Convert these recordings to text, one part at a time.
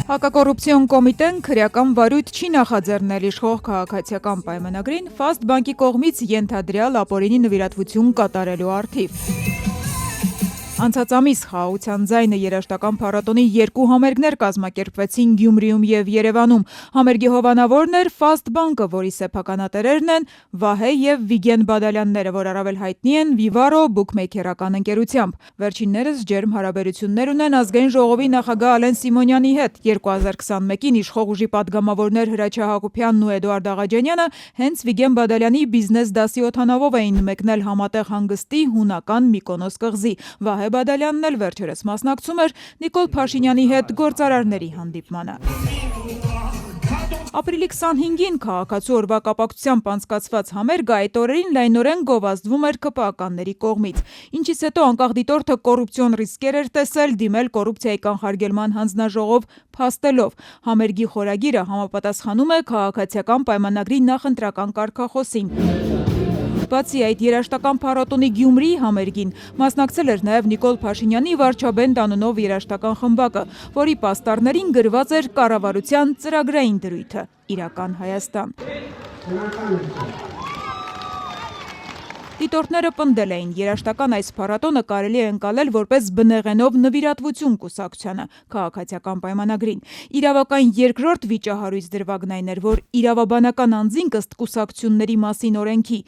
Հակակոռուպցիոն կոմիտեն քրեական վարույթ չի նախաձեռնել իշխող քաղաքացիական պայմանագրին Ֆաստ բանկի կողմից ենթադրյալ ապօրինի նվիրատվություն կատարելու առթիվ։ Անցած ամիս խաղաղության ձայնը երաժշտական փառատոնի երկու համերգներ կազմակերպվեցին Գյումրիում և Երևանում։ Համերգի հովանավորն էր Ֆաստ բանկը, որի սեփականատերերն են Վահե և Վիգեն Բադալյանները, որ առավել հայտնի են Վիվարո բուքմեյքերական ընկերությամբ։ Վերջիններս ջերմ հարաբերություններ ունեն Ազգային ժողովի նախագահ Ալեն Սիմոնյանի հետ։ 2021-ին իշխող ուժի պատգամավորներ Հրաչյա Հակոբյանն ու Էդուարդ Աղաջանյանը հենց Վիգեն Բադալյանի բիզնես դասի օդանավով էին մեկնել համատեղ հանգստի հունական Միկոնոս կղզի։ Վահե Բադալյանն էլ վերջերս մասնակցում էր Նիկոլ Փաշինյանի հետ գործարարների հանդիպմանը։ Ապրիլի 25-ին քաղաքացու օրվա կապակցությամբ անցկացված համերգը այդ օրերին լայնորեն գովազդվում էր ԿՊԱ-կանների կողմից, ինչից հետո անկախ դիտորդը կոռուպցիոն ռիսկեր էր տեսել դիմել կոռուպցիայի կանխարգելման հանձնաժողով փաստելով։ Համերգի խորագիրը համապատասխանում է քաղաքացիական պայմանագրի նախընտրական կարգախոսին։ Բացի այդ երաժշտական փառատոնի Գյումրիի համերգին մասնակցել էր նաև Նիկոլ Փաշինյանի Վարչաբենդ անունով երաժշտական խմբակը, որի պաստառներին գրված էր կառավարության ծրագրային դրույթը՝ «Իրական Հայաստան»։ Դիտորդները պնդել էին, երաժշտական այս փառատոնը կարելի է ընկալել որպես բնեղենով նվիրատվություն կուսակցությանը, քաղաքացիական պայմանագրին։ Իրավական երկրորդ վիճահարույց դրվագն այն էր, որ իրավաբանական անձինք ըստ կուսակցությունների մասին օրենքի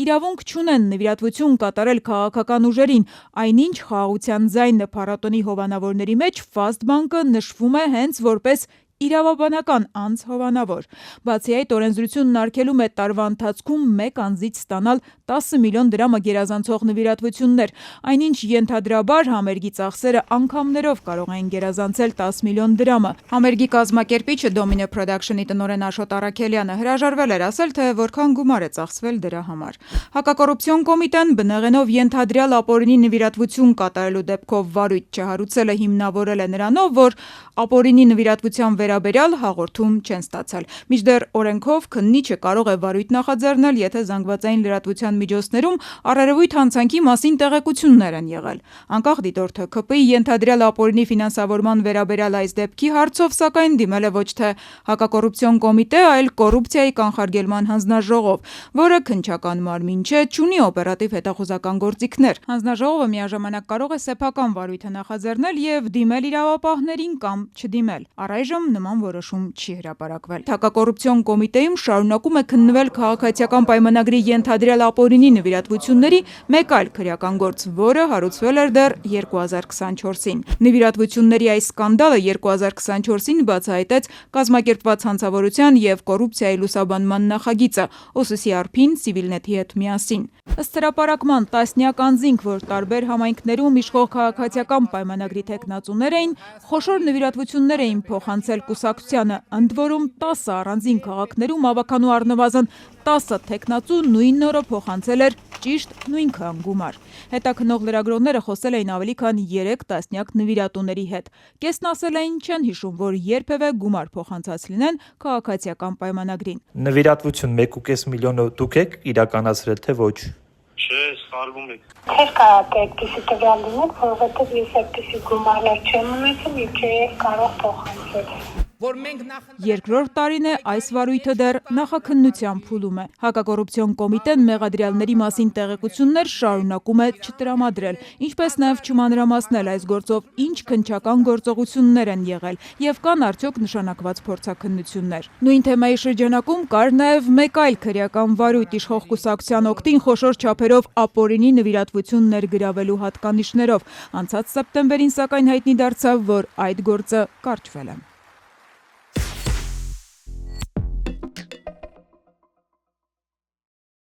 իրավունք չունեն նվիրատվություն կատարել քաղաքական ուժերին, այնինչ խաղաղության ձայնը փառատոնի հովանավորների մեջ Ֆաստ բանկը նշվում է հենց որպես իրավաբանական անձ հովանավոր։ Բացի այդ, օրենսդրությունն արգելում է տարվա ընթացքում մեկ անձից ստանալ 10 միլիոն դրամը գերազանցող նվիրատվություններ, այնինչ ենթադրաբար համերգի ծախսերը անգամներով կարող էին գերազանցել 10 միլիոն դրամը։ Համերգի կազմակերպիչը Dominio Production-ի տնօրեն Աշոտ Առաքելյանը հրաժարվել էր ասել, թե որքան գումար է ծախսվել դրա համար։ Հակակոռուպցիոն կոմիտեն բնեղենով ենթադրյալ ապօրինի նվիրատվություն կատարելու դեպքով վարույթ չհարուցելը հիմնավորել է նրանով, որ ապօրինի նվիրատվության վերաբերյալ հաղորդում չեն ստացել։ Մինչդեռ օրենքով քննիչը կարող է վարույթ նախաձեռնել, եթե զանգվածային լրատվության միջոցներում առերևույթ հանցանքի մասին տեղեկություններ են եղել։ Անկախ դիտորդը ՔՊ-ի ենթադրյալ ապօրինի ֆինանսավորման վերաբերյալ այս դեպքի հարցով սակայն դիմել է ոչ թե հակակոռուպցիոն կոմիտե, այլ կոռուպցիայի կանխարգելման հանձնաժողով, որը քննչական մարմին չէ, չունի օպերատիվ հետախուզական գործիքներ։ Հանձնաժողովը միաժամանակ կարող է սեփական վարույթը նախաձեռնել և դիմել իրավապահներին կամ չդիմել։ Առայժմ նման որոշում չի հրապարակվել։ Հակակոռուպցիոն կոմիտեում շարունակում է քննվել քաղաքացիական պայմանագրի ենթադրյալ ապօրինի նվիրատվությունների մեկ այլ քրեական գործ, որը հարուցվել էր դեռ 2024-ին։ Նվիրատվությունների այս սկանդալը 2024-ին բացահայտեց կազմակերպված հանցավորության և կոռուպցիայի լուսաբանման նախագիծը ՕՍՍ ԱՐՓ-ին Civilnet-ի հետ միասին։ Ըստ հրապարակման, տասնյակ անձինք, որ տարբեր համայնքներում իշխող քաղաքացիական պայմանագրի թեկնածուներ էին, խոշոր նվիրատվություններ էին փոխանցել կուսակցությանը, ընդ որում 10 առանձին քաղաքներում ավագանու առնվազն 10 թեկնածու նույն օրը փոխանցել էր ճիշտ նույնքան գումար։ Հետաքննող լրագրողները խոսել էին ավելի քան 3 տասնյակ նվիրատուների հետ։ Կեսն ասել էին չեն հիշում, որ երբևէ գումար փոխանցած լինեն քաղաքացիական պայմանագրին։ Նվիրատվություն 1.5 միլիոնը դուք եք իրականացրել, թե ոչ։ Չէ, սխալվում եք։ Չէ, կարող է այդպիսի տվյալ լինել, որովհետև ես այդպիսի գումարներ չեմ ունեցել և չէի կարող փոխանցել։ Երկրորդ տարին է այս վարույթը դեռ նախաքննության փուլում է։ Հակակոռուպցիոն կոմիտեն մեղադրյալների մասին տեղեկություններ շարունակում է չտրամադրել, ինչպես նաև չմանրամասնել այս գործով ինչ քննչական գործողություններ են եղել և կան արդյոք նշանակված փորձաքննություններ։ Նույն թեմայի շրջանակում կար նաև մեկ այլ քրեական վարույթ իշխող կուսակցության օգտին խոշոր չափերով ապօրինի նվիրատվություն ներգրավելու հատկանիշներով։ Անցած սեպտեմբերին սակայն հայտնի դարձավ, որ այդ գործը կարճվել է։